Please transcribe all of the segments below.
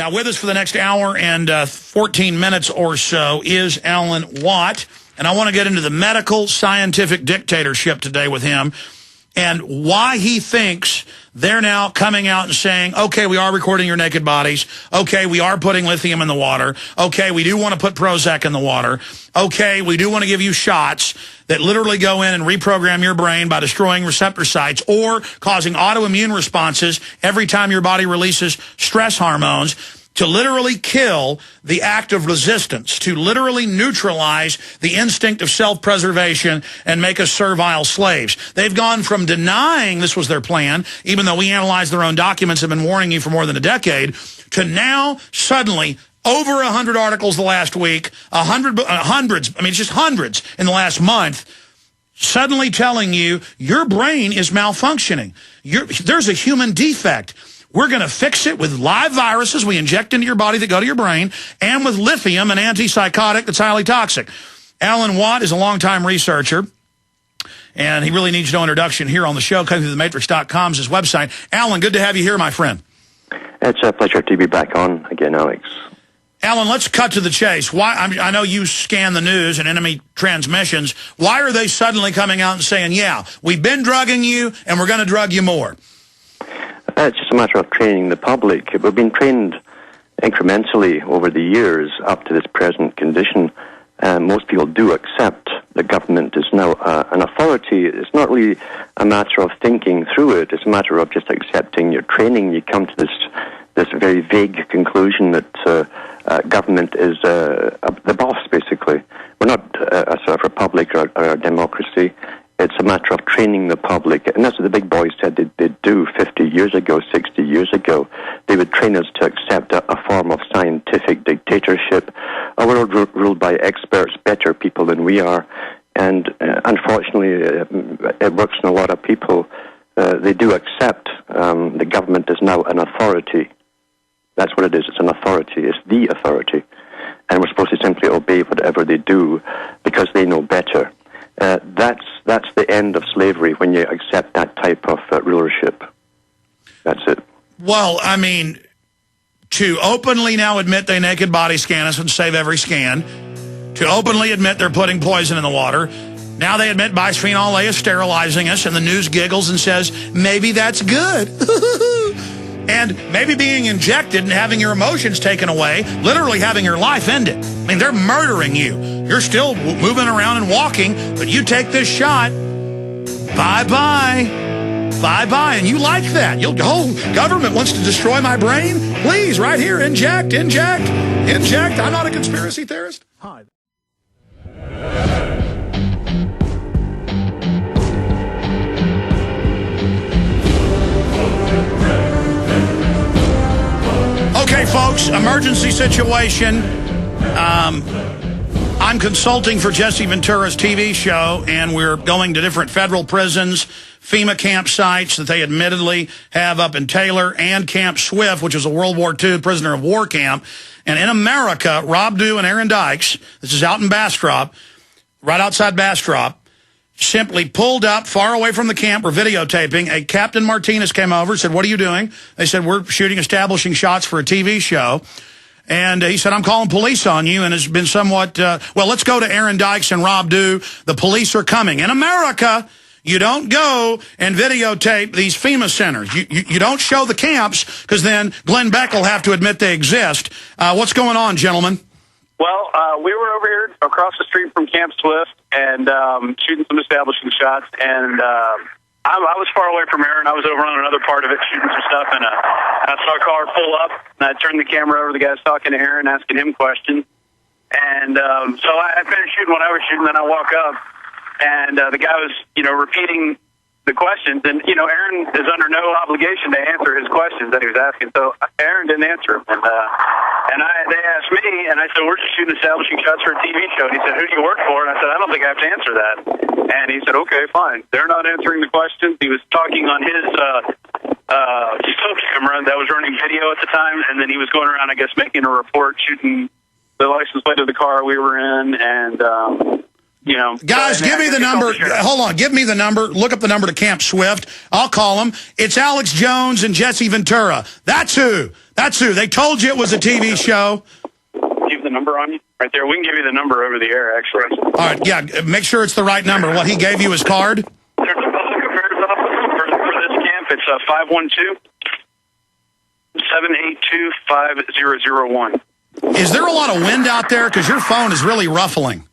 Now, with us for the next hour and 14 minutes or so is Alan Watt, and I want to get into the medical scientific dictatorship today with him and why he thinks they're now coming out and saying, okay, we are recording your naked bodies. Okay, we are putting lithium in the water. Okay, we do want to put Prozac in the water. Okay, we do want to give you shots that literally go in and reprogram your brain by destroying receptor sites or causing autoimmune responses every time your body releases stress hormones, to literally kill the act of resistance, to literally neutralize the instinct of self-preservation and make us servile slaves. They've gone from denying this was their plan, even though we analyzed their own documents, have been warning you for more than a decade, to now suddenly over 100 articles the last week, hundreds in the last month, suddenly telling you your brain is malfunctioning. There's a human defect. We're going to fix it with live viruses we inject into your body that go to your brain, and with lithium, an antipsychotic that's highly toxic. Alan Watt is a longtime researcher, and he really needs no introduction here on the show. Coming through thematrix.com is his website. Alan, good to have you here, my friend. It's a pleasure to be back on again, Alex. Alan, let's cut to the chase. Why? I know you scan the news and enemy transmissions. Why are they suddenly coming out and saying, yeah, we've been drugging you, and we're going to drug you more? It's just a matter of training the public. We've been trained incrementally over the years up to this present condition. Most people do accept the government is now an authority. It's not really a matter of thinking through it. It's a matter of just accepting your training. You come to this very vague conclusion that government is the boss, basically. We're not a sort of republic or a democracy. It's a matter of training the public. And that's what the big boys said they'd do 50 years ago, 60 years ago. They would train us to accept a form of scientific dictatorship, a world ruled by experts, better people than we are. And unfortunately, it works in a lot of people. They do accept the government is now an authority. That's what it is. It's an authority. It's the authority. And we're supposed to simply obey whatever they do because they know better. That's the end of slavery when you accept that type of rulership. That's it. Well, I mean, to openly now admit they naked body scan us and save every scan, to openly admit they're putting poison in the water, now they admit bisphenol A is sterilizing us, and the news giggles and says, maybe that's good. And maybe being injected and having your emotions taken away, literally having your life ended. I mean, they're murdering you. You're still moving around and walking, but you take this shot, bye-bye, bye-bye. And you like that. Government wants to destroy my brain? Please, right here, inject, inject, inject. I'm not a conspiracy theorist. Hi. Okay, folks, emergency situation. I'm consulting for Jesse Ventura's TV show, and we're going to different federal prisons, FEMA campsites that they admittedly have up in Taylor, and Camp Swift, which is a World War II prisoner of war camp. And in America, Rob Dew and Aaron Dykes, this is out in Bastrop, right outside Bastrop, simply pulled up far away from the camp. We're videotaping. A Captain Martinez came over, said, what are you doing? They said, we're shooting establishing shots for a TV show. And he said, I'm calling police on you, and has been somewhat, well, let's go to Aaron Dykes and Rob Dew. The police are coming. In America, you don't go and videotape these FEMA centers. You don't show the camps, because then Glenn Beck will have to admit they exist. What's going on, gentlemen? Well, we were over here across the street from Camp Swift and shooting some establishing shots, and I was far away from Aaron. I was over on another part of it shooting some stuff, and I saw a car pull up, and I turned the camera over. The guy's talking to Aaron, asking him questions. And so I finished shooting what I was shooting, then I walk up, and the guy was, repeating the questions. And, Aaron is under no obligation to answer his questions that he was asking. So Aaron didn't answer him. And they asked me, and I said, we're just shooting establishing shots for a TV show. And he said, who do you work for? And I said, I don't think I have to answer that. And he said, okay, fine. They're not answering the questions. He was talking on his cell camera that was running video at the time. And then he was going around, I guess, making a report, shooting the license plate of the car we were in. And you know. Guys, give me the number. Hold on. Give me the number. Look up the number to Camp Swift. I'll call them. It's Alex Jones and Jesse Ventura. That's who. That's who. They told you it was a TV show. Give the number on you? Right there. We can give you the number over the air, actually. All right. Yeah. Make sure it's the right number. What, he gave you his card? There's a public affairs office for this camp. It's 512-782-5001. Is there a lot of wind out there? Because your phone is really ruffling.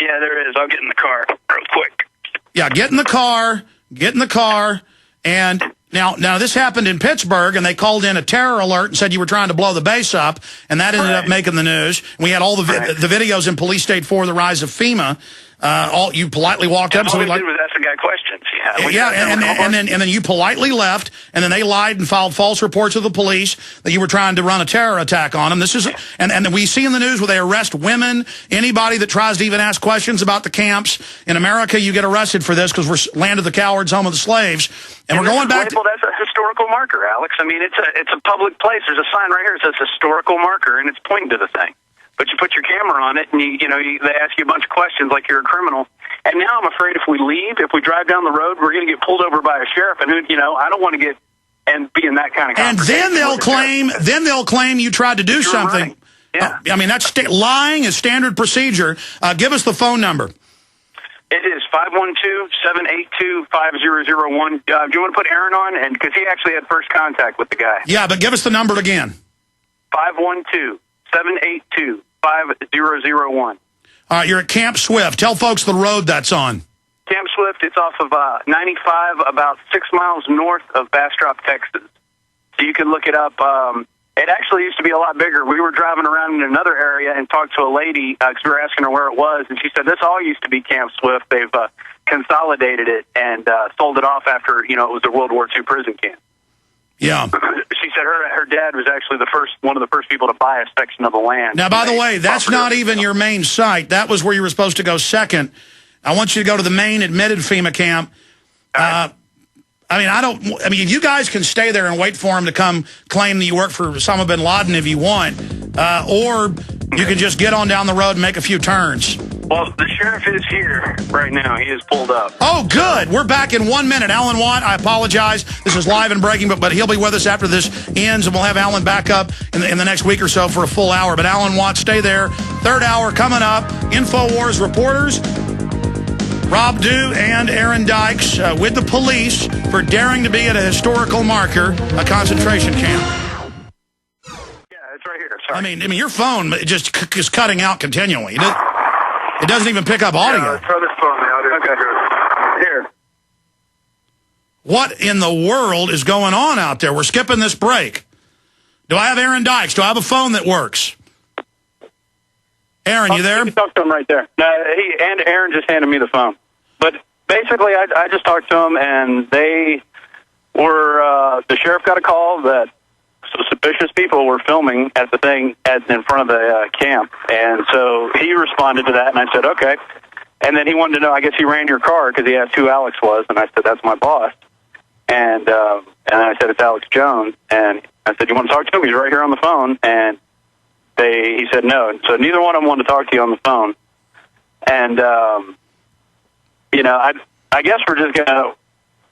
Yeah, there is. I'll get in the car real quick. Yeah, get in the car. Get in the car. And now this happened in Pittsburgh, and they called in a terror alert and said you were trying to blow the base up, and that ended up making the news. We had all the videos in Police State 4, The Rise of FEMA. You politely walked up. All we did was ask the guy questions. And then you politely left, and then they lied and filed false reports of the police that you were trying to run a terror attack on them. This is, and we see in the news where they arrest women, anybody that tries to even ask questions about the camps. In America, you get arrested for this because we're land of the cowards, home of the slaves. And we're going back to... Well, that's a historical marker, Alex. I mean, it's a public place. There's a sign right here that says historical marker, and it's pointing to the thing. But you put your camera on it, and they ask you a bunch of questions like you're a criminal. And now I'm afraid if we leave, if we drive down the road, we're going to get pulled over by a sheriff. And I don't want to get and be in that kind of conversation. And then they'll claim you tried to do something. Right. Yeah. I mean, that's lying is standard procedure. Give us the phone number. It is 512-782-5001. Do you want to put Aaron on? And because he actually had first contact with the guy. Yeah, but give us the number again. 512-782-5001. All right, you're at Camp Swift. Tell folks the road that's on. Camp Swift, it's off of 95, about 6 miles north of Bastrop, Texas. So you can look it up. It actually used to be a lot bigger. We were driving around in another area and talked to a lady because we were asking her where it was, and she said this all used to be Camp Swift. They've consolidated it and sold it off after, it was a World War II prison camp. Yeah. She said her dad was actually one of the first people to buy a section of the land. Now, by the way, that's not even your main site. That was where you were supposed to go second. I want you to go to the main admitted FEMA camp. If you guys can stay there and wait for him to come claim that you work for Osama bin Laden if you want, or you can just get on down the road and make a few turns. Well, the sheriff is here right now. He is pulled up. Oh, good. We're back in 1 minute. Alan Watt, I apologize. This is live and breaking, but he'll be with us after this ends, and we'll have Alan back up in the next week or so for a full hour. But Alan Watt, stay there. Third hour coming up. InfoWars reporters, Rob Dew and Aaron Dykes with the police for daring to be at a historical marker, a concentration camp. Yeah, it's right here. Sorry. I mean, your phone just is cutting out continually. It doesn't even pick up audio. Yeah, throw this phone out. Okay. Here. What in the world is going on out there? We're skipping this break. Do I have Aaron Dykes? Do I have a phone that works? Aaron, you there? You can talk to him right there. No, Aaron just handed me the phone. But basically, I just talked to him, and they were, the sheriff got a call that suspicious people were filming at the thing in front of the camp. And so he responded to that, and I said, okay. And then he wanted to know, I guess he ran your car because he asked who Alex was, and I said, that's my boss. And I said, it's Alex Jones. And I said, you want to talk to him? He's right here on the phone. And he said no. And so neither one of them wanted to talk to you on the phone. And, I guess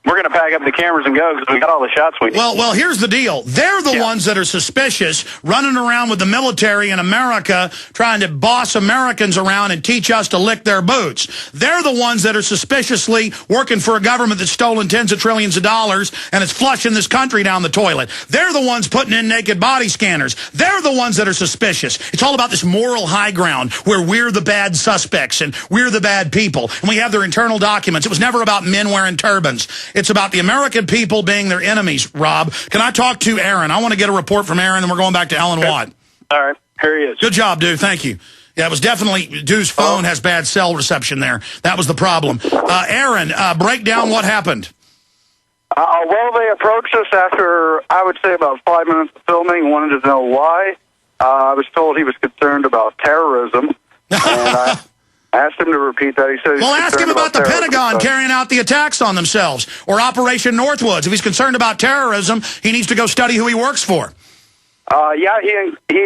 we're going to pack up the cameras and go because we got all the shots we need. Well, here's the deal. They're the ones that are suspicious, running around with the military in America, trying to boss Americans around and teach us to lick their boots. They're the ones that are suspiciously working for a government that's stolen tens of trillions of dollars and is flushing this country down the toilet. They're the ones putting in naked body scanners. They're the ones that are suspicious. It's all about this moral high ground where we're the bad suspects and we're the bad people. And we have their internal documents. It was never about men wearing turbans. It's about the American people being their enemies, Rob. Can I talk to Aaron? I want to get a report from Aaron, and we're going back to Alan Watt. All right. Here he is. Good job, dude. Thank you. Yeah, it was definitely Dew's phone has bad cell reception there. That was the problem. Aaron, break down what happened. Well, they approached us after, I would say, about 5 minutes of filming, wanted to know why. I was told he was concerned about terrorism, and I asked him to repeat that. He said, well, ask him about the Pentagon carrying out the attacks on themselves, or Operation Northwoods. If he's concerned about terrorism, he needs to go study who he works for. He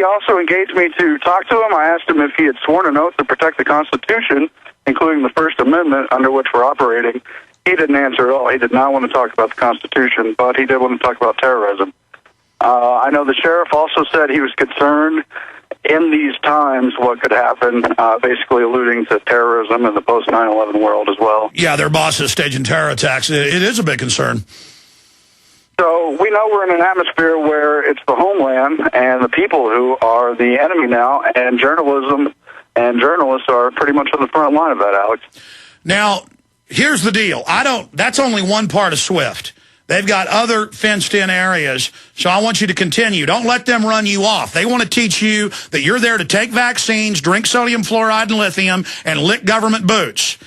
also engaged me to talk to him. I asked him if he had sworn an oath to protect the Constitution, including the First Amendment under which we're operating, he didn't answer at all. He did not want to talk about the Constitution, but he did want to talk about terrorism. I know the sheriff also said he was concerned in these times what could happen, basically alluding to terrorism in the post 9/11 world as well. Yeah, their boss is staging terror attacks. It is a big concern. So we know we're in an atmosphere where it's the homeland and the people who are the enemy now, and journalism and journalists are pretty much on the front line of that, Alex. Now, here's the deal. That's only one part of SWIFT. They've got other fenced-in areas, so I want you to continue. Don't let them run you off. They want to teach you that you're there to take vaccines, drink sodium fluoride and lithium, and lick government boots.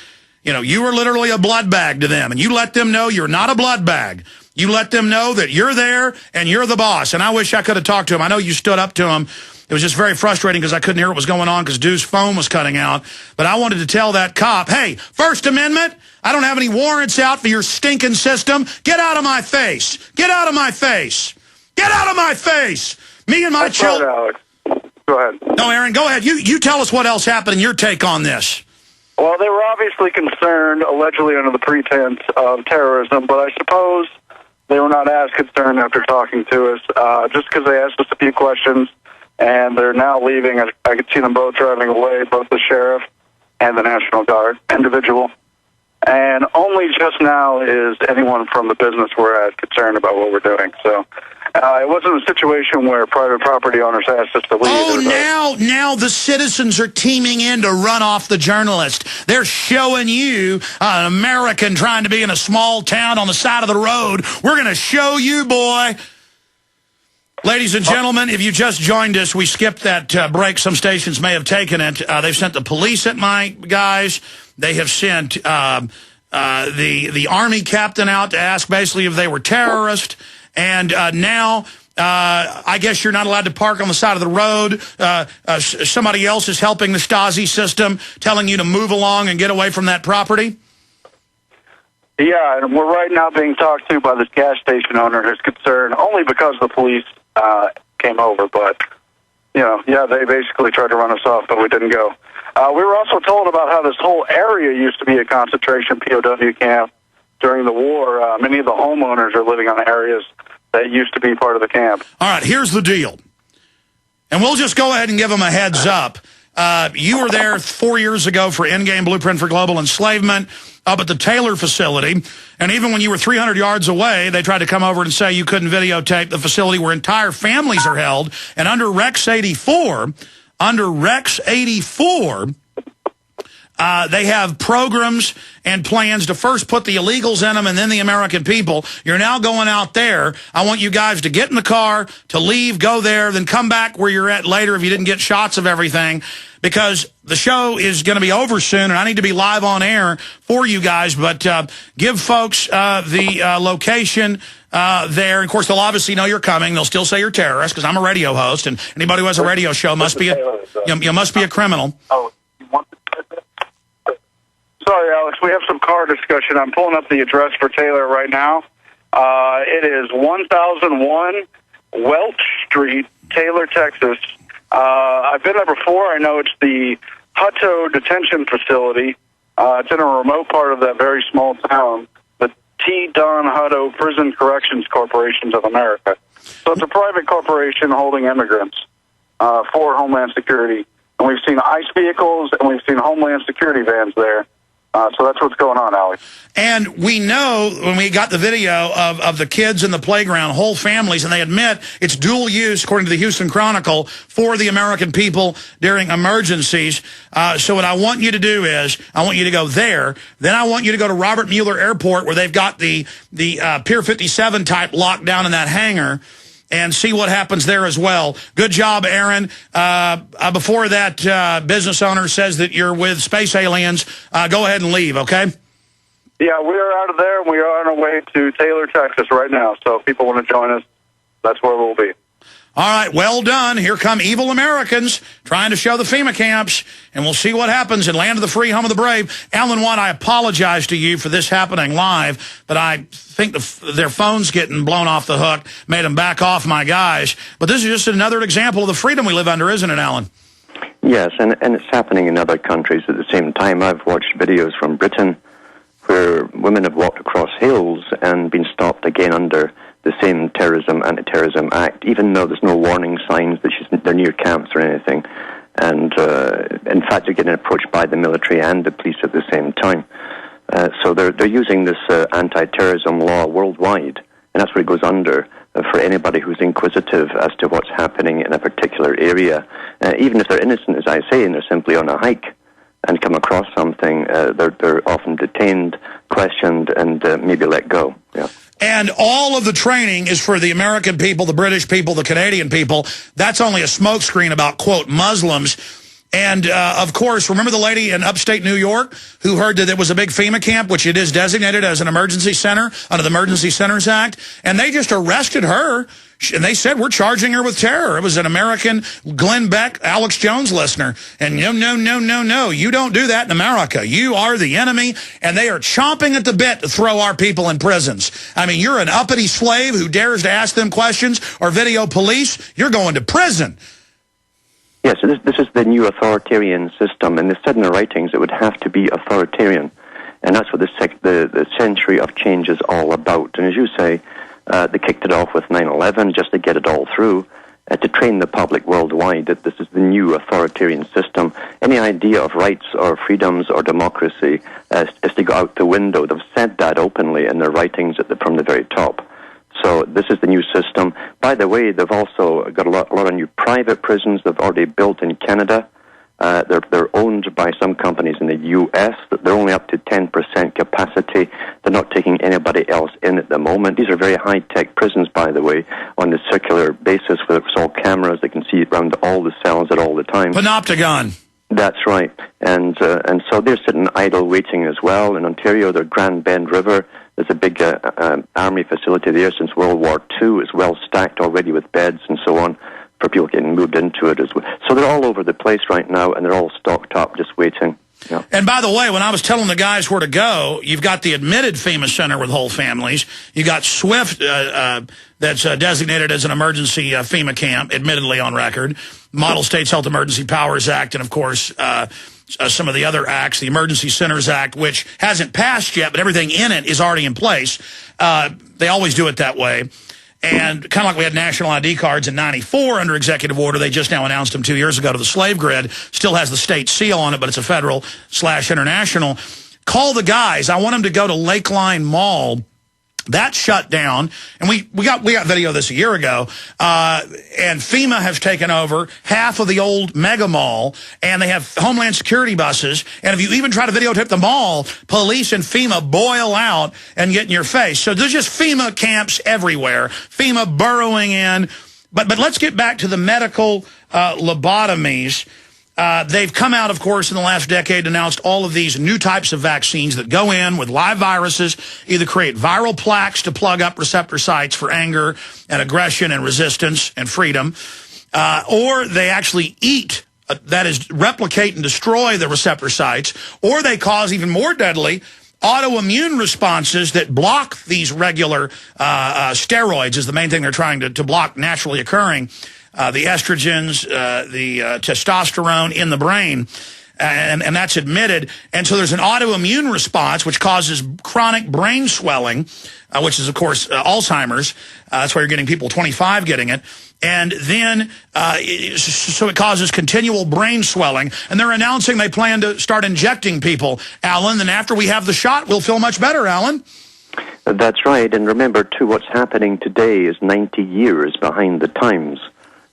You know, you are literally a blood bag to them, and you let them know you're not a blood bag. You let them know that you're there and you're the boss. And I wish I could have talked to him. I know you stood up to him. It was just very frustrating because I couldn't hear what was going on because Dew's phone was cutting out. But I wanted to tell that cop, hey, First Amendment, I don't have any warrants out for your stinking system. Get out of my face. Get out of my face. Get out of my face. Me and my children. Alex. Go ahead. No, Aaron, go ahead. You tell us what else happened and your take on this. Well, they were obviously concerned, allegedly under the pretense of terrorism, but I suppose they were not as concerned after talking to us, just because they asked us a few questions. And they're now leaving. I could see them both driving away, both the sheriff and the National Guard, individual. And only just now is anyone from the business we're at concerned about what we're doing. So it wasn't a situation where private property owners asked us to leave. Oh, now the citizens are teaming in to run off the journalist. They're showing you an American trying to be in a small town on the side of the road. We're going to show you, boy. Ladies and gentlemen, if you just joined us, we skipped that break. Some stations may have taken it. They've sent the police at my guys. They have sent the Army captain out to ask basically if they were terrorists. And now I guess you're not allowed to park on the side of the road. Somebody else is helping the Stasi system, telling you to move along and get away from that property. Yeah, and we're right now being talked to by this gas station owner who's concerned only because the police came over. But, you know, yeah, they basically tried to run us off, but we didn't go. We were also told about how this whole area used to be a concentration POW camp during the war. Many of the homeowners are living on areas that used to be part of the camp. All right, here's the deal. And we'll just go ahead and give them a heads up. You were there 4 years ago for Endgame Blueprint for Global Enslavement up at the Taylor facility. And even when you were 300 yards away, they tried to come over and say you couldn't videotape the facility where entire families are held. And under Rex 84, they have programs and plans to first put the illegals in them and then the American people. You're now going out there. I want you guys to get in the car, to leave, go there, then come back where you're at later if you didn't get shots of everything, because the show is going to be over soon, and I need to be live on air for you guys. But give folks the location there. Of course, they'll obviously know you're coming. They'll still say you're terrorists because I'm a radio host, and anybody who has a radio show must be you must be a criminal. Oh, you want to? Sorry, Alex, we have some car discussion. I'm pulling up the address for Taylor right now. It is 1001 Welch Street, Taylor, Texas. I've been there before. I know it's the Hutto Detention Facility. It's in a remote part of that very small town, the T. Don Hutto Prison Corrections Corporations of America. So it's a private corporation holding immigrants for Homeland Security. And we've seen ICE vehicles and we've seen Homeland Security vans there. So that's what's going on, Alex. And we know when we got the video of the kids in the playground, whole families, and they admit it's dual use, according to the Houston Chronicle, for the American people during emergencies. So what I want you to do is I want you to go there. Then I want you to go to Robert Mueller Airport where they've got the Pier 57 type locked down in that hangar, and see what happens there as well. Good job, Aaron. Before that business owner says that you're with space aliens, go ahead and leave, okay? Yeah, we are out of there, and we are on our way to Taylor, Texas right now. So if people want to join us, that's where we'll be. All right, well done. Here come evil Americans trying to show the FEMA camps, and we'll see what happens in Land of the Free, Home of the Brave. Alan Watt, I apologize to you for this happening live, but I think their phones getting blown off the hook made them back off my guys. But this is just another example of the freedom we live under, isn't it, Alan? Yes, and it's happening in other countries at the same time. I've watched videos from Britain where women have walked across hills and been stopped again under the same anti-terrorism act, even though there's no warning signs that they're near camps or anything. And in fact, they're getting approached by the military and the police at the same time. So they're using this anti-terrorism law worldwide, and that's what it goes under for anybody who's inquisitive as to what's happening in a particular area. Even if they're innocent, as I say, and they're simply on a hike and come across something, they're often detained, questioned, and maybe let go. Yeah. And all of the training is for the American people, the British people, the Canadian people. That's only a smokescreen about, quote, Muslims. And, of course, remember the lady in upstate New York who heard that there was a big FEMA camp, which it is designated as an emergency center under the Emergency Centers Act, and they just arrested her, and they said, we're charging her with terror. It was an American Glenn Beck, Alex Jones listener. And no, you don't do that in America. You are the enemy, and they are chomping at the bit to throw our people in prisons. I mean, you're an uppity slave who dares to ask them questions or video police. You're going to prison. Yes, so this is the new authoritarian system, and they said in the writings it would have to be authoritarian, and that's what the century of change is all about. And as you say, they kicked it off with 9/11 just to get it all through, to train the public worldwide that this is the new authoritarian system. Any idea of rights or freedoms or democracy is to go out the window. They've said that openly in their writings from the very top. So this is the new system. By the way, they've also got a lot of new private prisons they've already built in Canada. They're owned by some companies in the U.S. They're only up to 10% capacity. They're not taking anybody else in at the moment. These are very high-tech prisons, by the way, on the circular basis where it's all cameras. They can see around all the cells at all the time. Panopticon. That's right. And so they're sitting idle waiting as well. In Ontario, they're Grand Bend River. There's a big army facility there since World War II. It's well stacked already with beds and so on for people getting moved into it as well. So they're all over the place right now, and they're all stocked up, just waiting. Yeah. And by the way, when I was telling the guys where to go, you've got the admitted FEMA center with whole families. You got SWIFT that's designated as an emergency FEMA camp, admittedly on record. Model States Health Emergency Powers Act, and of course some of the other acts, the Emergency Centers Act, which hasn't passed yet, but everything in it is already in place. They always do it that way. And kind of like we had national ID cards in '94 under executive order, they just now announced them 2 years ago to the slave grid. Still has the state seal on it, but it's a federal/international. Call the guys. I want them to go to Lakeline Mall. That shut down, and we got video of this a year ago, and FEMA has taken over half of the old mega mall, and they have Homeland Security buses, and if you even try to videotape the mall, police and FEMA boil out and get in your face. So there's just FEMA camps everywhere, FEMA burrowing in. But let's get back to the medical lobotomies. They've come out, of course, in the last decade, announced all of these new types of vaccines that go in with live viruses, either create viral plaques to plug up receptor sites for anger and aggression and resistance and freedom, or they actually eat, that is, replicate and destroy the receptor sites, or they cause even more deadly autoimmune responses that block these regular steroids is the main thing they're trying to block naturally occurring. The estrogens, the testosterone in the brain, and that's admitted. And so there's an autoimmune response which causes chronic brain swelling, which is, of course, Alzheimer's. That's why you're getting people 25 getting it. And then, so it causes continual brain swelling. And they're announcing they plan to start injecting people, Alan. And after we have the shot, we'll feel much better, Alan. That's right. And remember, too, what's happening today is 90 years behind the times.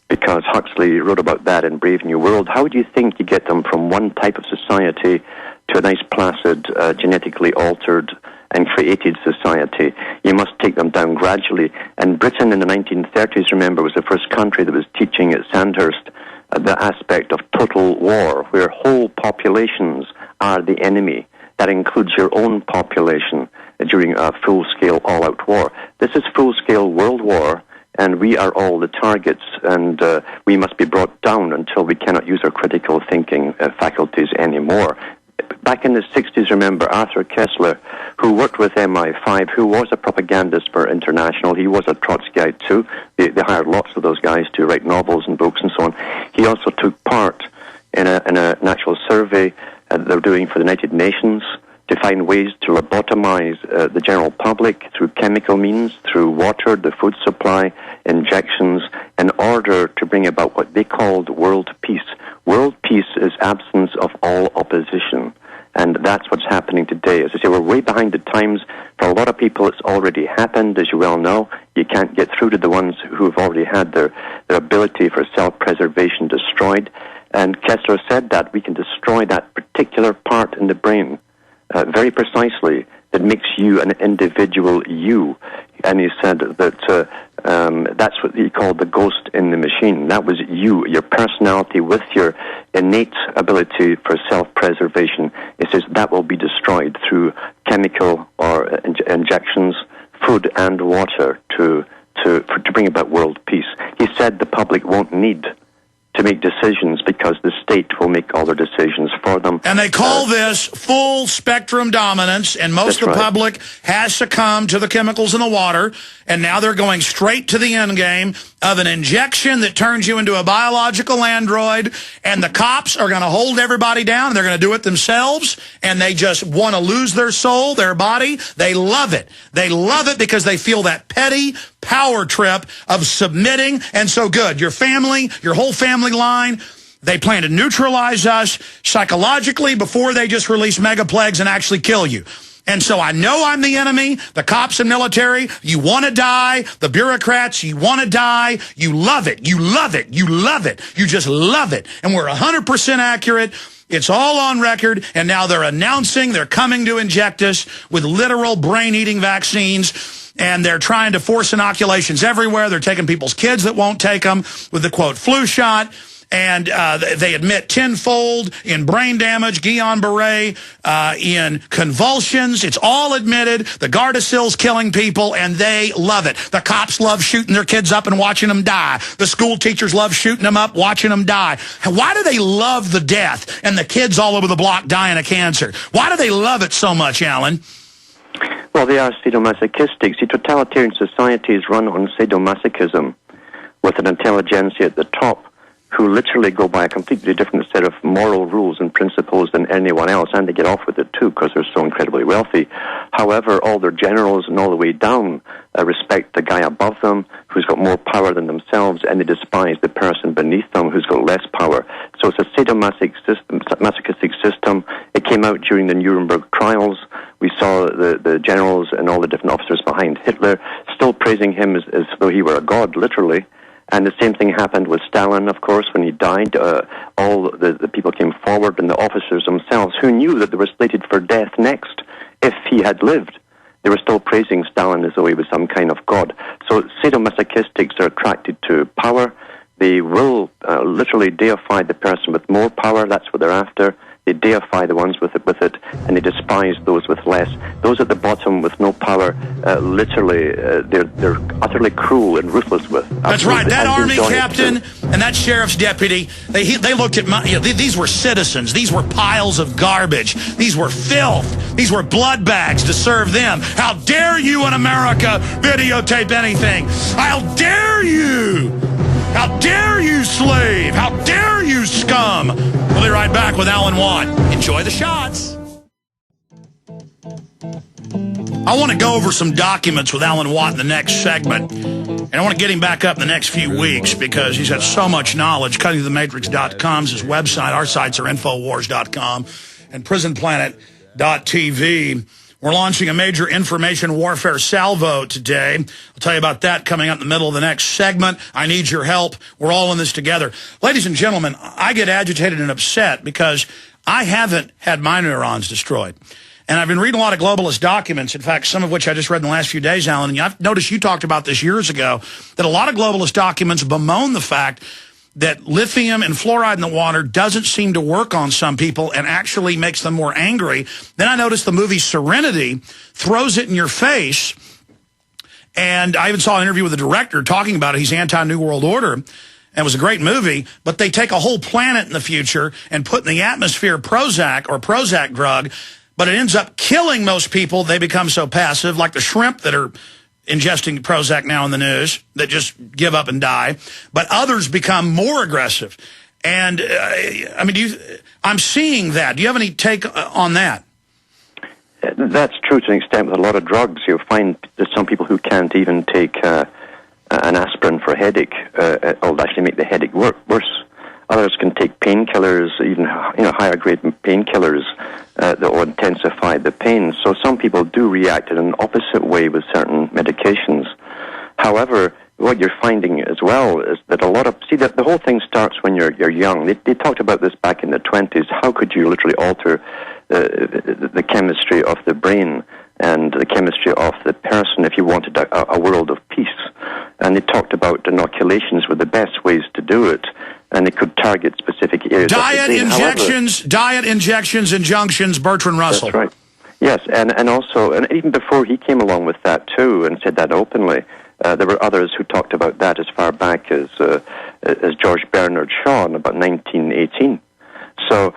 Because Huxley wrote about that in Brave New World. How do you think you get them from one type of society to a nice, placid, genetically altered and created society? You must take them down gradually. And Britain in the 1930s, remember, was the first country that was teaching at Sandhurst the aspect of total war, where whole populations are the enemy. That includes your own population during a full-scale, all-out war. This is full-scale world war, and we are all the targets, and we must be brought down until we cannot use our critical thinking faculties anymore. Back in the 60s, remember, Arthur Koestler, who worked with MI5, who was a propagandist for International, he was a Trotskyite too. They hired lots of those guys to write novels and books and so on. He also took part in an actual survey that they're doing for the United Nations to find ways to lobotomize the general public through chemical means, through water, the food supply, injections, in order to bring about what they called world peace. World peace is absence of all opposition. And that's what's happening today. As I say, we're way behind the times. For a lot of people, it's already happened, as you well know. You can't get through to the ones who have already had their ability for self-preservation destroyed. And Koestler said that we can destroy that particular part in the brain very precisely that makes you an individual you. And he said that that's what he called the ghost in the machine. That was you, your personality with your innate ability for self-preservation. He says that will be destroyed through chemical or injections, food and water to bring about world peace. He said the public won't need to make decisions because the state will make all their decisions for them. And they call this full spectrum dominance, and most of the public has succumbed to the chemicals in the water, and now they're going straight to the end game of an injection that turns you into a biological android, and the cops are going to hold everybody down, and they're going to do it themselves, and they just want to lose their soul, their body. They love it. They love it because they feel that petty power trip of submitting, and so good. Your family, your whole family line, they plan to neutralize us psychologically before they just release mega plagues and actually kill you. And so I know I'm the enemy. The cops and military, you want to die. The bureaucrats, you want to die. You love it. You love it. You love it. You just love it. And we're 100% accurate. It's all on record. And now they're announcing they're coming to inject us with literal brain-eating vaccines. And they're trying to force inoculations everywhere. They're taking people's kids that won't take them with the, quote, flu shot. And they admit tenfold in brain damage, Guillain-Barré, in convulsions. It's all admitted. The Gardasil's killing people, and they love it. The cops love shooting their kids up and watching them die. The school teachers love shooting them up, watching them die. Why do they love the death and the kids all over the block dying of cancer? Why do they love it so much, Alan? Well, they are sadomasochistic. See, totalitarian societies run on sadomasochism with an intelligentsia at the top who literally go by a completely different set of moral rules and principles than anyone else, and they get off with it too because they're so incredibly wealthy. However, all their generals and all the way down respect the guy above them who's got more power than themselves, and they despise the person beneath them who's got less power. So it's a sadomasochistic system. It came out during the Nuremberg trials. We saw the generals and all the different officers behind Hitler still praising him as though he were a god, literally. And the same thing happened with Stalin, of course, when he died. All the people came forward, and the officers themselves, who knew that they were slated for death next if he had lived, they were still praising Stalin as though he was some kind of god. So sadomasochistics are attracted to power. They will literally deify the person with more power. That's what they're after. They deify the ones with it, and they despise those with less. Those at the bottom with no power, literally, they're utterly cruel and ruthless with. That's right. That army captain and that sheriff's deputy, they looked at these were citizens. These were piles of garbage. These were filth. These were blood bags to serve them. How dare you in America videotape anything? How dare you? How dare you, slave? How dare you, scum? We'll be right back with Alan Watt. Enjoy the shots. I want to go over some documents with Alan Watt in the next segment. And I want to get him back up in the next few weeks because he's got so much knowledge. CuttingThroughTheMatrix.com is his website. Our sites are Infowars.com and PrisonPlanet.tv. We're launching a major information warfare salvo today. I'll tell you about that coming up in the middle of the next segment. I need your help. We're all in this together. Ladies and gentlemen, I get agitated and upset because I haven't had my neurons destroyed. And I've been reading a lot of globalist documents, in fact, some of which I just read in the last few days, Alan. And I've noticed you talked about this years ago, that a lot of globalist documents bemoan the fact that lithium and fluoride in the water doesn't seem to work on some people and actually makes them more angry. Then I noticed the movie Serenity throws it in your face. And I even saw an interview with the director talking about it. He's anti-New World Order. And it was a great movie. But they take a whole planet in the future and put in the atmosphere Prozac drug. But it ends up killing most people. They become so passive, like the shrimp that are ingesting Prozac now in the news, that just give up and die. But others become more aggressive. And, I mean, I'm seeing that. Do you have any take on that? That's true to an extent with a lot of drugs. You'll find there's some people who can't even take an aspirin for a headache. It'll actually make the headache worse. Others can take painkillers, even higher grade painkillers that will intensify the pain. So some people do react in an opposite way with certain medications. However, what you're finding as well is that the whole thing starts when you're young. They talked about this back in the 20s. How could you literally alter the chemistry of the brain and the chemistry of the person if you wanted a world of peace? And they talked about inoculations were the best ways to do it, and they could target specific areas. Diet injections, injunctions, Bertrand Russell. That's right. Yes, and also, and even before he came along with that too, and said that openly, there were others who talked about that as far back as George Bernard Shaw in about 1918. So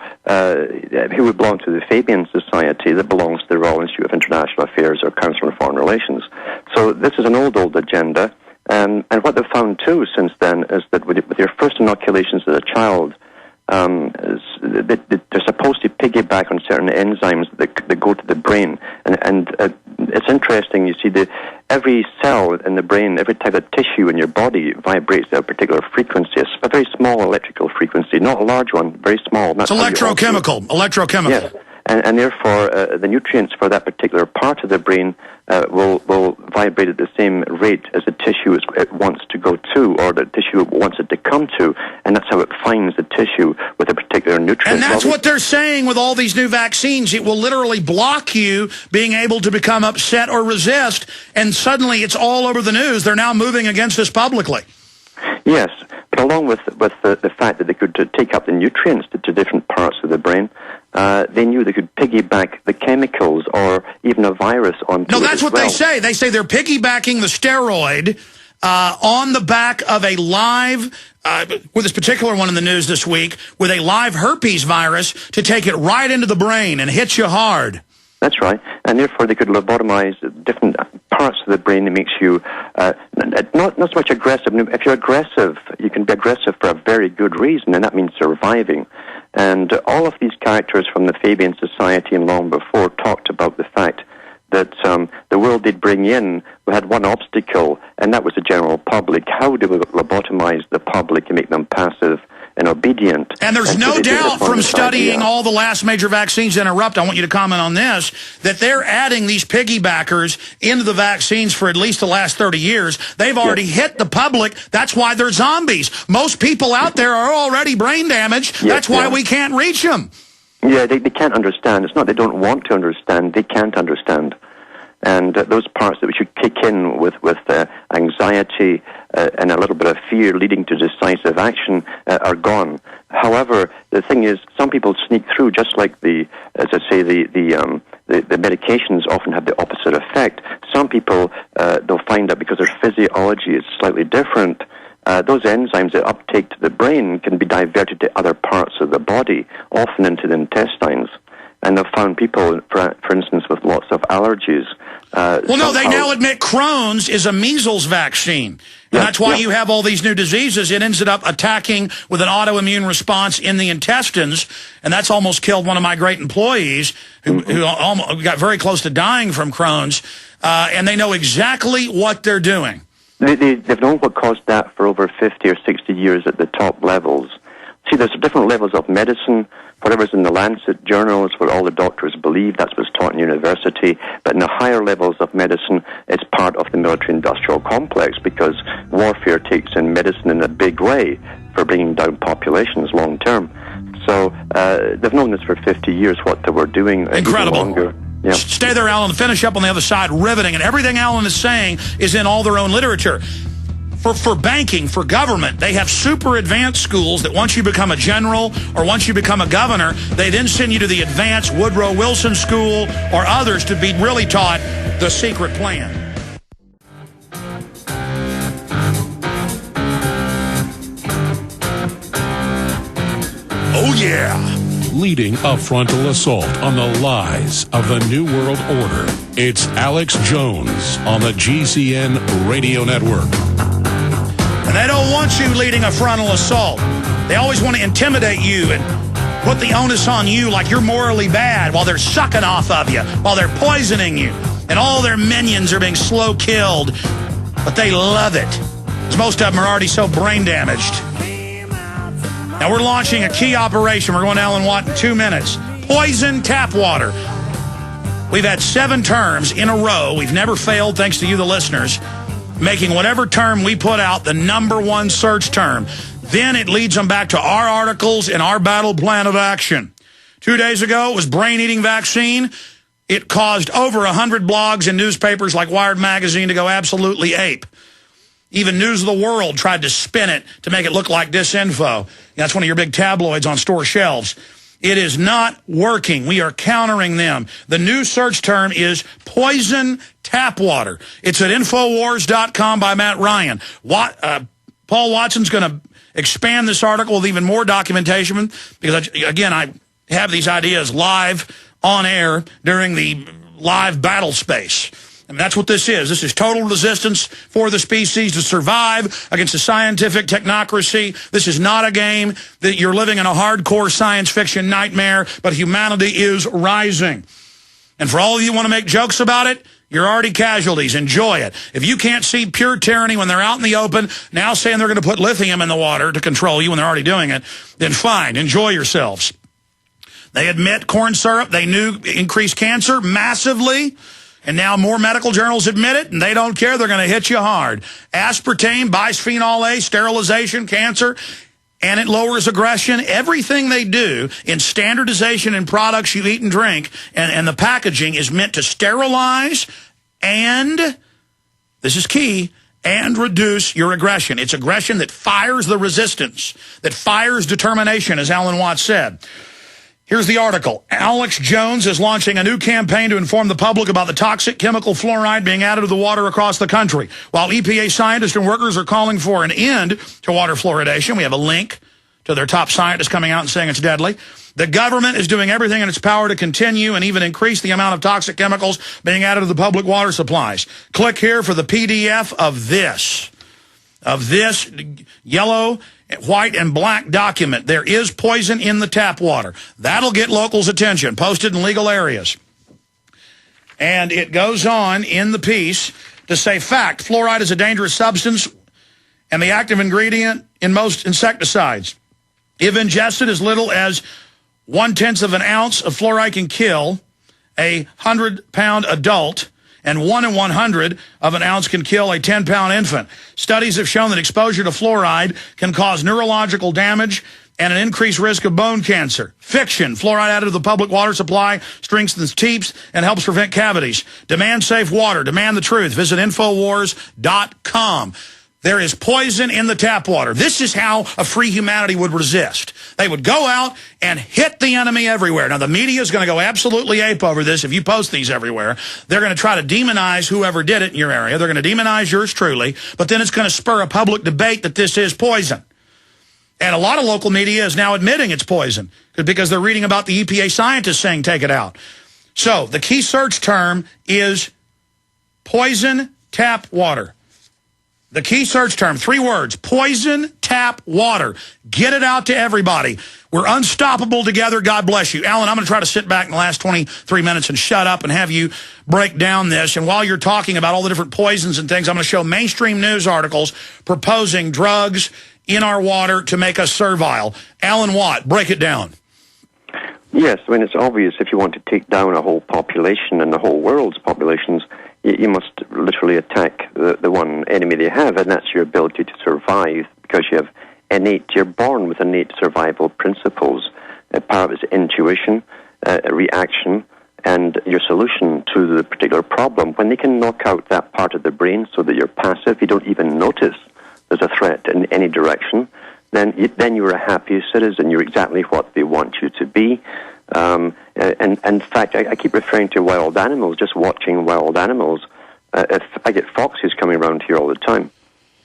he would belong to the Fabian Society that belongs to the Royal Institute of International Affairs or Council on Foreign Relations. So this is an old agenda. And what they've found, too, since then, is that with your first inoculations as a child, they're supposed to piggyback on certain enzymes that go to the brain. And it's interesting, you see, every cell in the brain, every type of tissue in your body vibrates at a particular frequency, a very small electrical frequency, not a large one, very small. It's electrochemical. Yes. And therefore, the nutrients for that particular part of the brain will vibrate at the same rate as the tissue it wants to go to, or the tissue it wants it to come to, and that's how it finds the tissue with a particular nutrient. And that's what they're saying with all these new vaccines. It will literally block you being able to become upset or resist, and suddenly it's all over the news. They're now moving against us publicly. Yes, but along with the fact that they could take up the nutrients to different parts of the brain, they knew they could piggyback the chemicals or even a virus onto it. No, that's what they say. They say they're piggybacking the steroid on the back of a live, with this particular one in the news this week, with a live herpes virus to take it right into the brain and hit you hard. That's right, and therefore they could lobotomize different parts of the brain that makes you not so much aggressive. If you're aggressive, you can be aggressive for a very good reason, and that means surviving. And all of these characters from the Fabian Society and long before talked about the fact that the world they'd bring in had one obstacle, and that was the general public. How do we lobotomize the public and make them passive and obedient? And there's no doubt from studying all the last major vaccines, I want you to comment on this, that they're adding these piggybackers into the vaccines for at least the last 30 years. They've already hit the public. That's why they're zombies. Most people out there are already brain damaged. That's why we can't reach them. Yeah, they can't understand. It's not they don't want to understand. They can't understand. And those parts that we should kick in with anxiety and a little bit of fear leading to decisive action are gone. However, the thing is, some people sneak through, just like the medications often have the opposite effect. Some people, they'll find that because their physiology is slightly different, those enzymes that uptake to the brain can be diverted to other parts of the body, often into the intestines. And they've found people, for instance, with lots of allergies. They now admit Crohn's is a measles vaccine. And that's why you have all these new diseases. It ended up attacking with an autoimmune response in the intestines, and that's almost killed one of my great employees who almost got very close to dying from Crohn's, and they know exactly what they're doing. They've known what caused that for over 50 or 60 years at the top levels. See, there's different levels of medicine. Whatever's in the Lancet journal is what all the doctors believe. That's what's taught in university. But in the higher levels of medicine, it's part of the military-industrial complex because warfare takes in medicine in a big way for bringing down populations long term. So they've known this for 50 years, what they were doing. Incredible. Even longer. Yeah. Stay there, Alan. Finish up on the other side. Riveting. And everything Alan is saying is in all their own literature. For banking, for government, they have super advanced schools that once you become a general or once you become a governor, they then send you to the advanced Woodrow Wilson School or others to be really taught the secret plan. Oh, yeah. Leading a frontal assault on the lies of the New World Order. It's Alex Jones on the GCN Radio Network. And they don't want you leading a frontal assault. They always want to intimidate you and put the onus on you like you're morally bad while they're sucking off of you, while they're poisoning you. And all their minions are being slow killed. But they love it, because most of them are already so brain damaged. Now we're launching a key operation. We're going to Alan Watt in 2 minutes. Poison tap water. We've had 7 terms in a row. We've never failed, thanks to you, the listeners, making whatever term we put out the #1 search term. Then it leads them back to our articles and our battle plan of action. 2 days ago, it was brain-eating vaccine. It caused over 100 blogs and newspapers like Wired Magazine to go absolutely ape. Even News of the World tried to spin it to make it look like disinfo. That's one of your big tabloids on store shelves. It is not working. We are countering them. The new search term is poison tap water. It's at Infowars.com by Matt Ryan. Paul Watson's going to expand this article with even more documentation because, again, I have these ideas live on air during the live battle space. And that's what this is. This is total resistance for the species to survive against the scientific technocracy. This is not a game that you're living in a hardcore science fiction nightmare, but humanity is rising. And for all of you who want to make jokes about it, you're already casualties. Enjoy it. If you can't see pure tyranny when they're out in the open, now saying they're going to put lithium in the water to control you when they're already doing it, then fine, enjoy yourselves. They admit corn syrup, they knew increased cancer massively, and now more medical journals admit it, and they don't care. They're going to hit you hard. Aspartame, bisphenol A, sterilization, cancer, and it lowers aggression. Everything they do in standardization in products you eat and drink, and the packaging is meant to sterilize and, this is key, and reduce your aggression. It's aggression that fires the resistance, that fires determination, as Alan Watts said. Here's the article. Alex Jones is launching a new campaign to inform the public about the toxic chemical fluoride being added to the water across the country. While EPA scientists and workers are calling for an end to water fluoridation, we have a link to their top scientist coming out and saying it's deadly. The government is doing everything in its power to continue and even increase the amount of toxic chemicals being added to the public water supplies. Click here for the PDF of this yellow, white, and black document. There is poison in the tap water. That'll get locals' attention, posted in legal areas. And it goes on in the piece to say, fact, fluoride is a dangerous substance and the active ingredient in most insecticides. If ingested as little as 1/10 of an ounce of fluoride can kill a 100-pound adult, and 1 in 100 of an ounce can kill a 10-pound infant. Studies have shown that exposure to fluoride can cause neurological damage and an increased risk of bone cancer. Fiction. Fluoride added to the public water supply strengthens teeth and helps prevent cavities. Demand safe water. Demand the truth. Visit Infowars.com. There is poison in the tap water. This is how a free humanity would resist. They would go out and hit the enemy everywhere. Now, the media is going to go absolutely ape over this if you post these everywhere. They're going to try to demonize whoever did it in your area. They're going to demonize yours truly, but then it's going to spur a public debate that this is poison. And a lot of local media is now admitting it's poison because they're reading about the EPA scientists saying take it out. So the key search term is poison tap water. The key search term, 3 words, poison tap water. Get it out to everybody. We're unstoppable together. God bless you. Alan, I'm going to try to sit back in the last 23 minutes and shut up and have you break down this. And while you're talking about all the different poisons and things, I'm going to show mainstream news articles proposing drugs in our water to make us servile. Alan Watt, break it down. Yes, I mean, it's obvious if you want to take down a whole population and the whole world's populations, you must literally attack the one enemy they have, and that's your ability to survive, because you're born with innate survival principles. Part of it's intuition, reaction, and your solution to the particular problem. When they can knock out that part of the brain so that you're passive, you don't even notice there's a threat in any direction, then you're a happy citizen. You're exactly what they want you to be. And in fact, I keep referring to wild animals, just watching wild animals. If I get foxes coming around here all the time,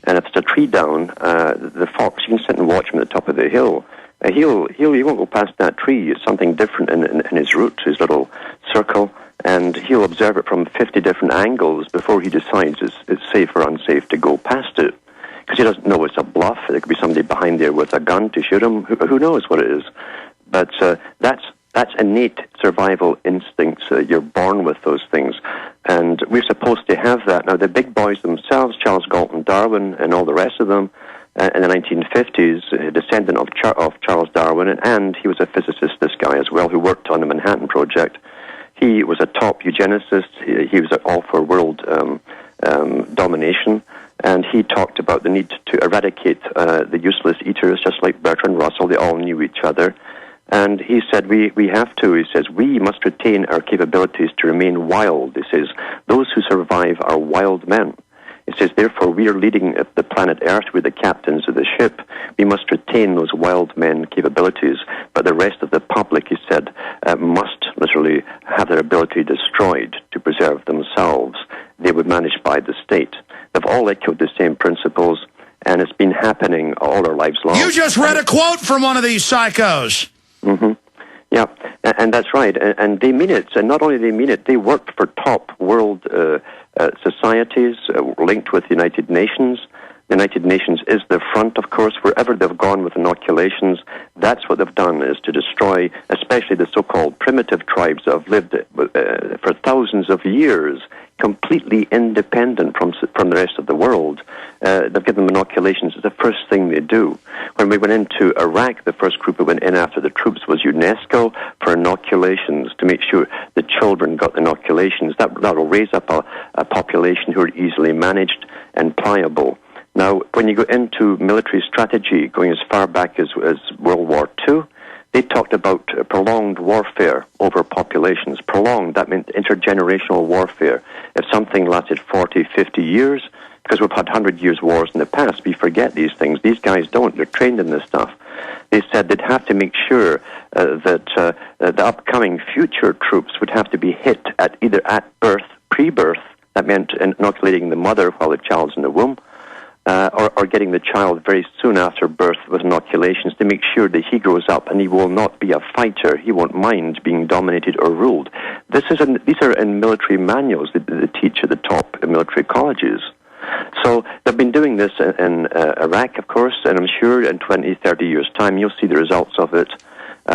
and if it's a tree down, the fox, you can sit and watch him at the top of the hill. He won't go past that tree. It's something different in his route, his little circle, and he'll observe it from 50 different angles before he decides it's safe or unsafe to go past it. because he doesn't know it's a bluff. There could be somebody behind there with a gun to shoot him. Who knows what it is? But that's innate survival instincts. You're born with those things. And we're supposed to have that. Now, the big boys themselves, Charles Galton Darwin and all the rest of them, in the 1950s, a descendant of Charles Darwin, and he was a physicist, this guy as well, who worked on the Manhattan Project. He was a top eugenicist. He was all for world domination. And he talked about the need to eradicate the useless eaters, just like Bertrand Russell. They all knew each other. And he said, we have to. He says, we must retain our capabilities to remain wild. He says, those who survive are wild men. He says, therefore, we are leading the planet Earth. We're the captains of the ship. We must retain those wild men capabilities. But the rest of the public, he said, must literally have their ability destroyed to preserve themselves. They were managed by the state. They've all echoed the same principles, and it's been happening all our lives long. You just read a quote from one of these psychos. Mm-hmm. Yeah, and that's right. And they mean it. And not only they mean it, they worked for top world societies linked with the United Nations. The United Nations is the front, of course. Wherever they've gone with inoculations, that's what they've done, is to destroy, especially the so-called primitive tribes that have lived for thousands of years, completely independent from the rest of the world. They've given them inoculations. It's the first thing they do. When we went into Iraq, the first group that went in after the troops was UNESCO for inoculations, to make sure the children got inoculations. That will raise up a population who are easily managed and pliable. Now, when you go into military strategy, going as far back as World War II, they talked about prolonged warfare over populations. Prolonged, that meant intergenerational warfare. If something lasted 40, 50 years, because we've had 100 years wars in the past, we forget these things. These guys don't. They're trained in this stuff. They said they'd have to make sure that the upcoming future troops would have to be hit at either at birth, pre-birth, that meant inoculating the mother while the child's in the womb, or getting the child very soon after birth with inoculations to make sure that he grows up and he will not be a fighter. He won't mind being dominated or ruled. These are in military manuals that they teach at the top military colleges. So they've been doing this in Iraq, of course, and I'm sure in 20, 30 years' time you'll see the results of it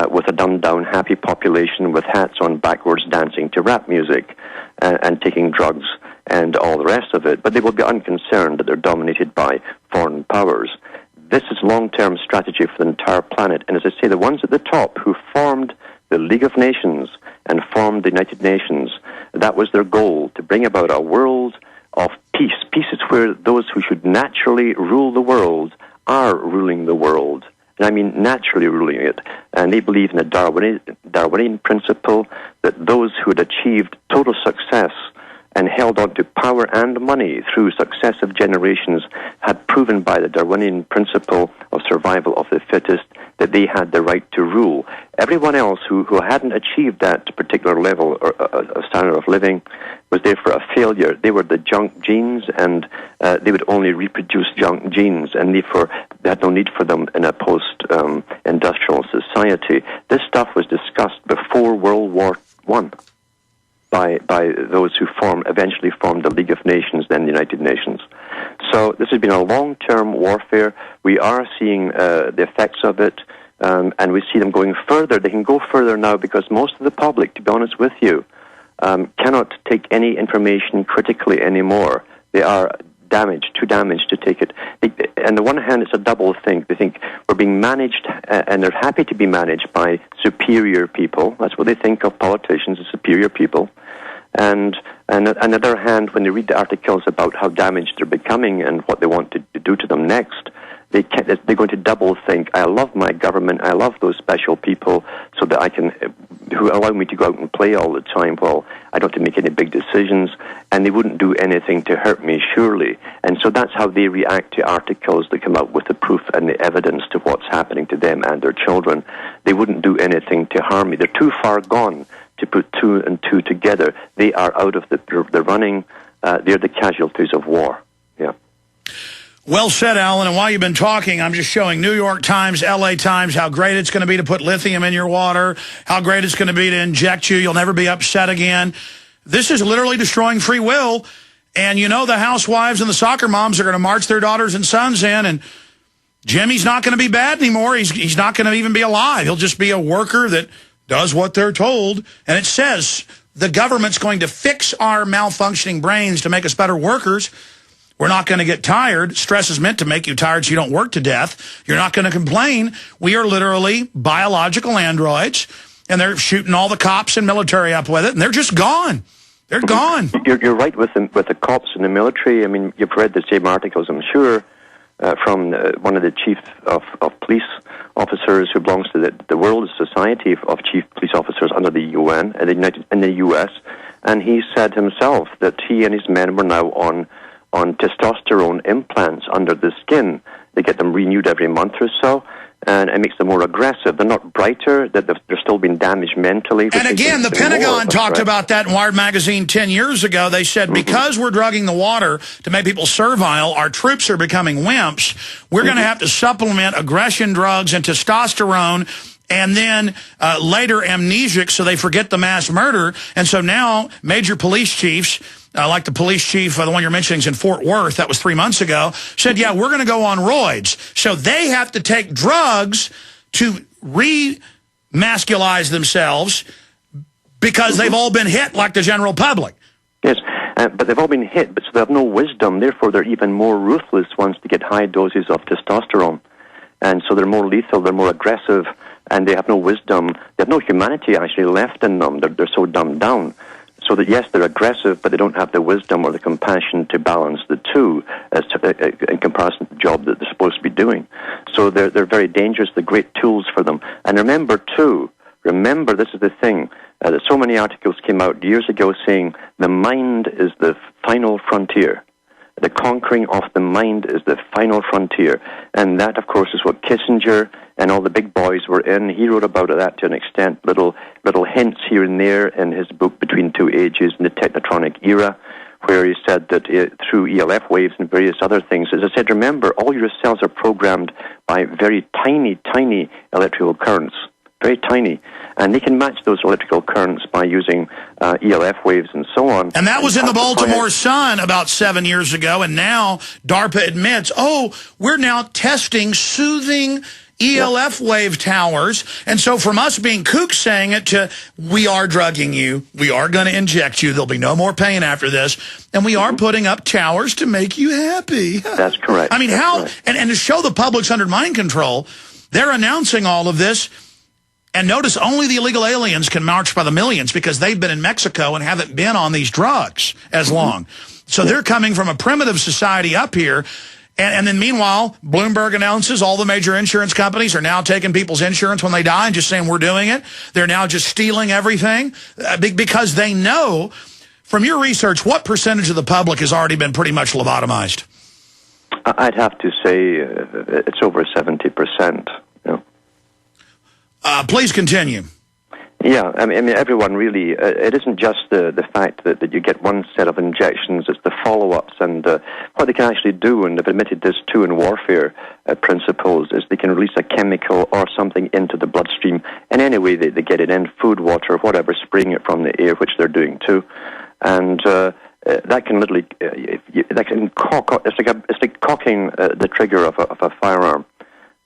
with a dumbed-down, happy population with hats on backwards dancing to rap music and taking drugs and all the rest of it. But they will be unconcerned that they're dominated by foreign powers. This is long-term strategy for the entire planet. And as I say, the ones at the top who formed the League of Nations and formed the United Nations, that was their goal, to bring about a world of peace. Peace is where those who should naturally rule the world are ruling the world. And I mean naturally ruling it. And they believe in a Darwinian principle that those who had achieved total success and held on to power and money through successive generations had proven by the Darwinian principle of survival of the fittest that they had the right to rule. Everyone else who hadn't achieved that particular level or standard of living was there for a failure. They were the junk genes, and they would only reproduce junk genes, and therefore they had no need for them in a post-industrial society. This stuff was discussed before World War I. By those who eventually formed the League of Nations, then the United Nations. So this has been a long-term warfare. We are seeing the effects of it, and we see them going further. They can go further now because most of the public, to be honest with you, cannot take any information critically anymore. They are too damaged to take it. On the one hand, it's a double thing. They think we're being managed, and they're happy to be managed by superior people. That's what they think of politicians, as superior people. And on the other hand, when they read the articles about how damaged they're becoming and what they want to do to them next, they're going to double think, I love my government, I love those special people so that who allow me to go out and play all the time. Well, I don't have to make any big decisions, and they wouldn't do anything to hurt me, surely. And so that's how they react to articles that come out with the proof and the evidence to what's happening to them and their children. They wouldn't do anything to harm me. They're too far gone to put two and two together. They are out of the running. They're the casualties of war. Yeah. Well said, Alan. And while you've been talking, I'm just showing New York Times, LA Times, how great it's going to be to put lithium in your water, how great it's going to be to inject you. You'll never be upset again. This is literally destroying free will. And you know the housewives and the soccer moms are going to march their daughters and sons in, and Jimmy's not going to be bad anymore. He's not going to even be alive. He'll just be a worker that does what they're told. And it says the government's going to fix our malfunctioning brains to make us better workers. We're not going to get tired. Stress is meant to make you tired so you don't work to death. You're not going to complain. We are literally biological androids, and they're shooting all the cops and military up with it, and they're just gone. They're gone. You're right with the cops and the military. I mean, you've read the same articles, I'm sure, from one of the chief of police officers who belongs to the World Society of Chief Police Officers under the UN in the US, and he said himself that he and his men were now on testosterone implants under the skin. They get them renewed every month or so, and it makes them more aggressive. They're not brighter, that they're still being damaged mentally. And again, the Pentagon talked about that in Wired Magazine 10 years ago. They said, because we're drugging the water to make people servile, our troops are becoming wimps. We're going to have to supplement aggression drugs and testosterone, and then later amnesic so they forget the mass murder. And so now major police chiefs, like the police chief, the one you're mentioning is in Fort Worth, that was 3 months ago, said, yeah, we're going to go on roids. So they have to take drugs to re-masculize themselves because they've all been hit like the general public. Yes, but they've all been hit, but so they have no wisdom. Therefore, they're even more ruthless once they get high doses of testosterone. And so they're more lethal, they're more aggressive, and they have no wisdom. They have no humanity actually left in them. They're so dumbed down. So that, yes, they're aggressive, but they don't have the wisdom or the compassion to balance the two in comparison to the job that they're supposed to be doing. So they're very dangerous. They're great tools for them. And remember, this is the thing, that so many articles came out years ago saying the mind is the final frontier. The conquering of the mind is the final frontier. And that, of course, is what Kissinger and all the big boys were in. He wrote about that to an extent, little hints here and there in his book Between Two Ages in the Technotronic Era, where he said that through ELF waves and various other things, as I said, remember, all your cells are programmed by very tiny, tiny electrical currents, very tiny. And they can match those electrical currents by using ELF waves and so on. And that was in the Baltimore Sun about 7 years ago, and now DARPA admits, we're now testing soothing ELF wave towers. And so from us being kooks saying it to, we are drugging you, we are going to inject you, there'll be no more pain after this, and we are putting up towers to make you happy. That's correct. I mean, and to show the public's under mind control, they're announcing all of this. And notice only the illegal aliens can march by the millions because they've been in Mexico and haven't been on these drugs as long. So they're coming from a primitive society up here. And then meanwhile, Bloomberg announces all the major insurance companies are now taking people's insurance when they die and just saying we're doing it. They're now just stealing everything because they know, from your research, what percentage of the public has already been pretty much lobotomized? I'd have to say it's over 70%. Please continue. Yeah, I mean, everyone really, it isn't just the fact that you get one set of injections, it's the follow-ups and what they can actually do, and they've admitted this too in warfare principles, is they can release a chemical or something into the bloodstream, and anyway they get it in, food, water, whatever, spraying it from the air, which they're doing too. And that can literally, it's like cocking the trigger of a firearm.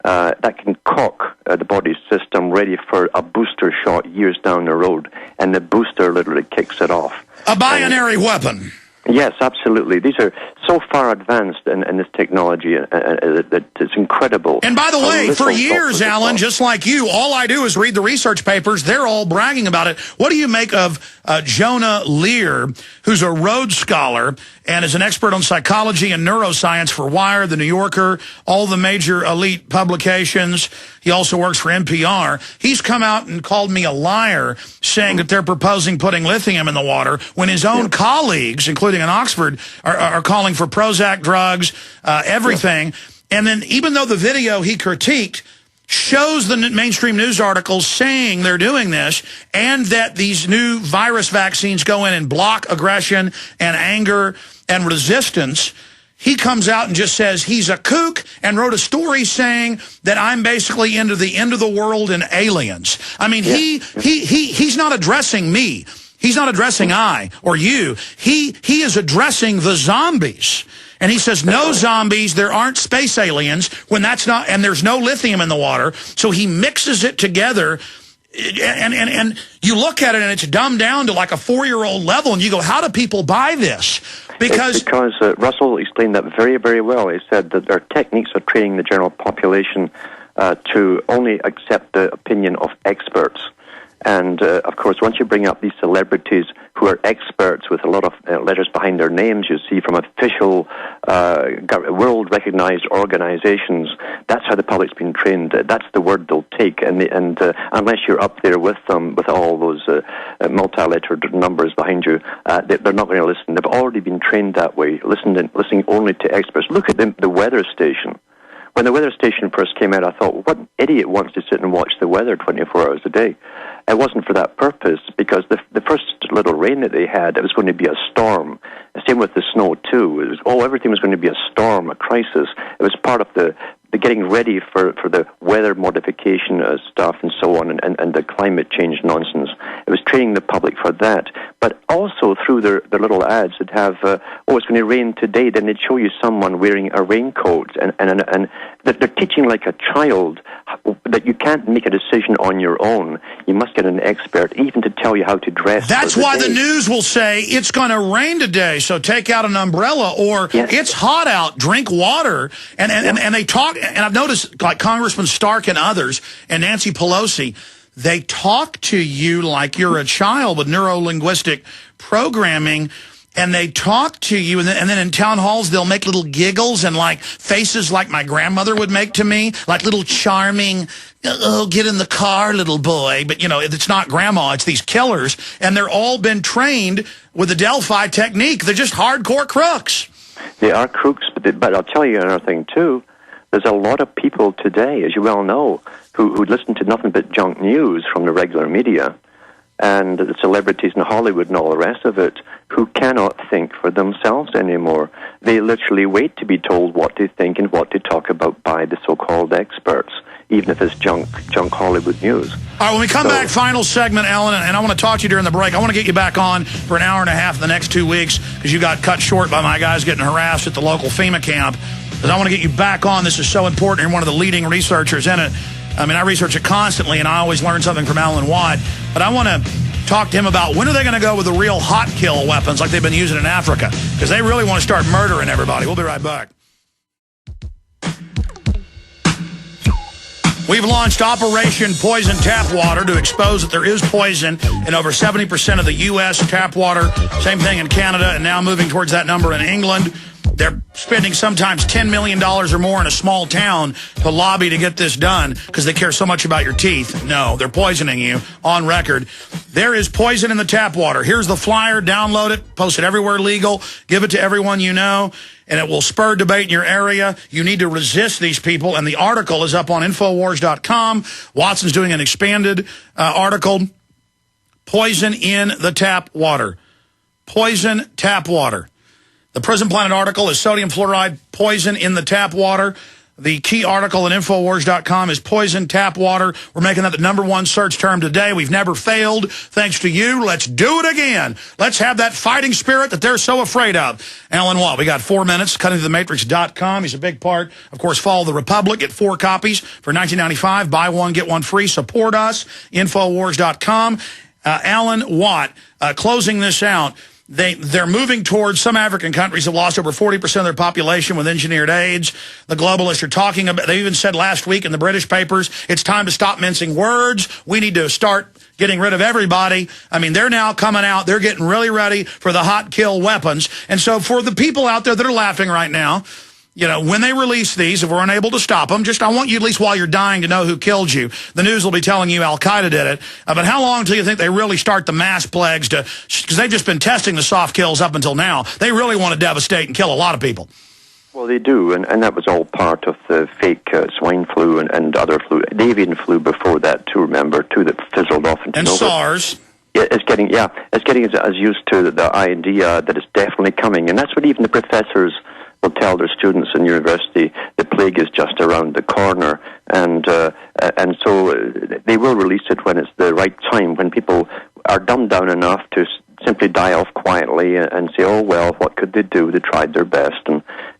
That can cock the body's system ready for a booster shot years down the road, and the booster literally kicks it off. A binary weapon. Yes, absolutely. These are so far advanced in this technology that it's incredible. And by the way, for years, Alan, just like you, all I do is read the research papers. They're all bragging about it. What do you make of Jonah Lear, who's a Rhodes Scholar and is an expert on psychology and neuroscience for Wired, The New Yorker, all the major elite publications? He also works for NPR. He's come out and called me a liar, saying that they're proposing putting lithium in the water when his own colleagues, including in Oxford, are calling for Prozac drugs, everything. And then even though the video he critiqued shows the mainstream news articles saying they're doing this and that these new virus vaccines go in and block aggression and anger and resistance, he comes out and just says he's a kook and wrote a story saying that I'm basically into the end of the world and aliens. I mean, he's not addressing me. He's not addressing I or you. He is addressing the zombies. And he says, no zombies, there aren't space aliens, when that's not, and there's no lithium in the water. So he mixes it together, and you look at it and it's dumbed down to like a 4-year-old level, and you go, how do people buy this? Because Russell explained that very, very well. He said that there are techniques of training the general population to only accept the opinion of experts. And, of course, once you bring up these celebrities who are experts with a lot of letters behind their names, you see, from official, world-recognized organizations, that's how the public's been trained. That's the word they'll take. And unless you're up there with them, with all those multi-lettered numbers behind you, they're not going to listen. They've already been trained that way, listening only to experts. Look at the weather station. When the weather station first came out, I thought, what idiot wants to sit and watch the weather 24 hours a day? It wasn't for that purpose, because the first little rain that they had, it was going to be a storm. Same with the snow, too. It was, everything was going to be a storm, a crisis. It was part of the getting ready for the weather modification stuff and so on, and the climate change nonsense. It was training the public for that. But also through their little ads that have, it's going to rain today, then they'd show you someone wearing a raincoat, and they're teaching like a child that you can't make a decision on your own. You must get an expert, even to tell you how to dress. That's why the news will say, it's going to rain today, so take out an umbrella, or it's hot out, drink water. And they talk, and I've noticed, like Congressman Stark and others, and Nancy Pelosi, they talk to you like you're a child with neuro-linguistic programming, and they talk to you, and then in town halls, they'll make little giggles and like faces like my grandmother would make to me, like little charming, oh, get in the car, little boy. But, you know, it's not grandma, it's these killers, and they're all been trained with the Delphi technique. They're just hardcore crooks. They are crooks, but I'll tell you another thing, too. There's a lot of people today, as you well know, who listen to nothing but junk news from the regular media, and the celebrities in Hollywood and all the rest of it, who cannot think for themselves anymore. They literally wait to be told what to think and what to talk about by the so-called experts, even if it's junk Hollywood news. All right, when we come back, final segment, Alan, and I want to talk to you during the break. I want to get you back on for an hour and a half in the next 2 weeks, because you got cut short by my guys getting harassed at the local FEMA camp. Because I want to get you back on. This is so important. You're one of the leading researchers in it. I mean, I research it constantly, and I always learn something from Alan Watt. But I want to talk to him about when are they going to go with the real hot kill weapons like they've been using in Africa, because they really want to start murdering everybody. We'll be right back. We've launched Operation Poison Tap Water to expose that there is poison in over 70% of the U.S. tap water. Same thing in Canada, and now moving towards that number in England. They're spending sometimes $10 million or more in a small town to lobby to get this done because they care so much about your teeth. No, they're poisoning you on record. There is poison in the tap water. Here's the flyer. Download it. Post it everywhere legal. Give it to everyone you know, and it will spur debate in your area. You need to resist these people, and the article is up on Infowars.com. Watson's doing an expanded article. Poison in the tap water. Poison tap water. The Prison Planet article is sodium fluoride, poison in the tap water. The key article at Infowars.com is poison tap water. We're making that the #1 search term today. We've never failed. Thanks to you. Let's do it again. Let's have that fighting spirit that they're so afraid of. Alan Watt, we got 4 minutes. CuttingThroughTheMatrix.com. He's a big part. Of course, follow The Republic. Get 4 copies for $19.95. Buy one, get one free. Support us. Infowars.com. Alan Watt, closing this out. They're moving towards, some African countries have lost over 40% of their population with engineered AIDS. The globalists are talking about, they even said last week in the British papers, it's time to stop mincing words. We need to start getting rid of everybody. I mean, they're now coming out. They're getting really ready for the hot kill weapons. And so for the people out there that are laughing right now, you know, when they release these, if we're unable to stop them, I want you, at least while you're dying, to know who killed you. The news will be telling you Al-Qaeda did it. But how long until you think they really start the mass plagues because they've just been testing the soft kills up until now. They really want to devastate and kill a lot of people. Well, they do, and that was all part of the fake swine flu and other flu. The avian flu before that, too, remember, too, that fizzled off into nowhere. SARS. Yeah, it's getting as used to the idea that it's definitely coming. And that's what even the professors will tell their students in university, the plague is just around the corner, and so they will release it when it's the right time, when people are dumbed down enough to simply die off quietly and say, oh, well, what could they do? They tried their best.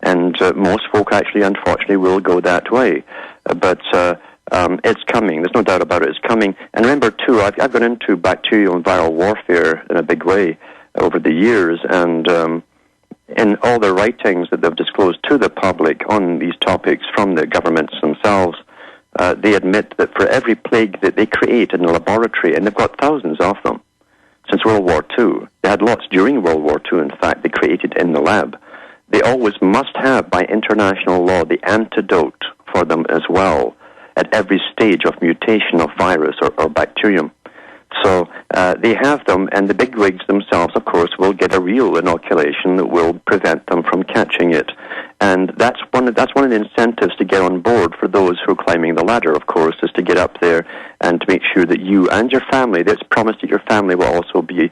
And most folk actually, unfortunately, will go that way. But it's coming. There's no doubt about it. It's coming. And remember, too, I've gone into bacterial and viral warfare in a big way over the years. And in all the writings that they've disclosed to the public on these topics from the governments themselves, they admit that for every plague that they create in a laboratory, and they've got thousands of them since World War II, they had lots during World War II, in fact, they created in the lab, they always must have, by international law, the antidote for them as well at every stage of mutation of virus or bacterium. So they have them, and the bigwigs themselves, of course, will get a real inoculation that will prevent them from catching it. And that's one of the incentives to get on board for those who are climbing the ladder, of course, is to get up there and to make sure that you and your family, that's promised that your family will also be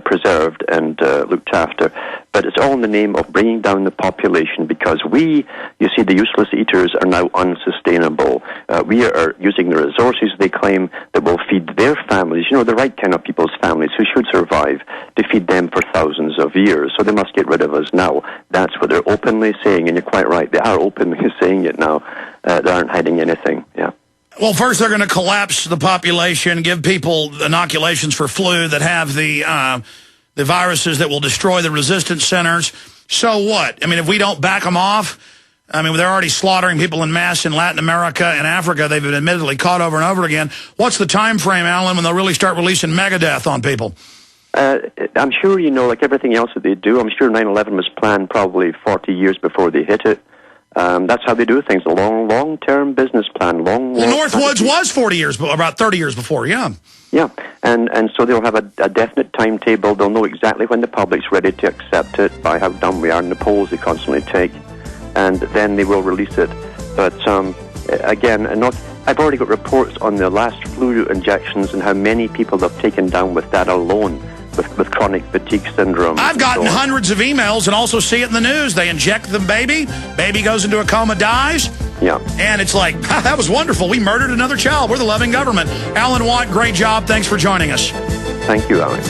preserved and looked after. But it's all in the name of bringing down the population, because you see, the useless eaters are now unsustainable. We are using the resources they claim that will feed their families, the right kind of people's families who should survive, to feed them for thousands of years. So they must get rid of us now. That's what they're openly saying, and you're quite right. They are openly saying it now. They aren't hiding anything, yeah. Well, first they're going to collapse the population, give people inoculations for flu that have the viruses that will destroy the resistance centers. So what? I mean, if we don't back them off, I mean, they're already slaughtering people en masse in Latin America and Africa. They've been admittedly caught over and over again. What's the time frame, Alan, when they'll really start releasing megadeath on people? I'm sure, like everything else that they do, I'm sure 9/11 was planned probably 40 years before they hit it. That's how they do things, a long-term business plan. Well, Northwoods was 40 years, about 30 years before, yeah. Yeah, and so they'll have a definite timetable. They'll know exactly when the public's ready to accept it by how dumb we are and the polls they constantly take, and then they will release it. But again, I've already got reports on the last flu injections and how many people they've taken down with that alone, with chronic fatigue syndrome. I've gotten hundreds of emails and also see it in the news. They inject the baby goes into a coma, dies. Yeah. And it's like, that was wonderful. We murdered another child. We're the loving government. Alan Watt, great job. Thanks for joining us. Thank you, Alex.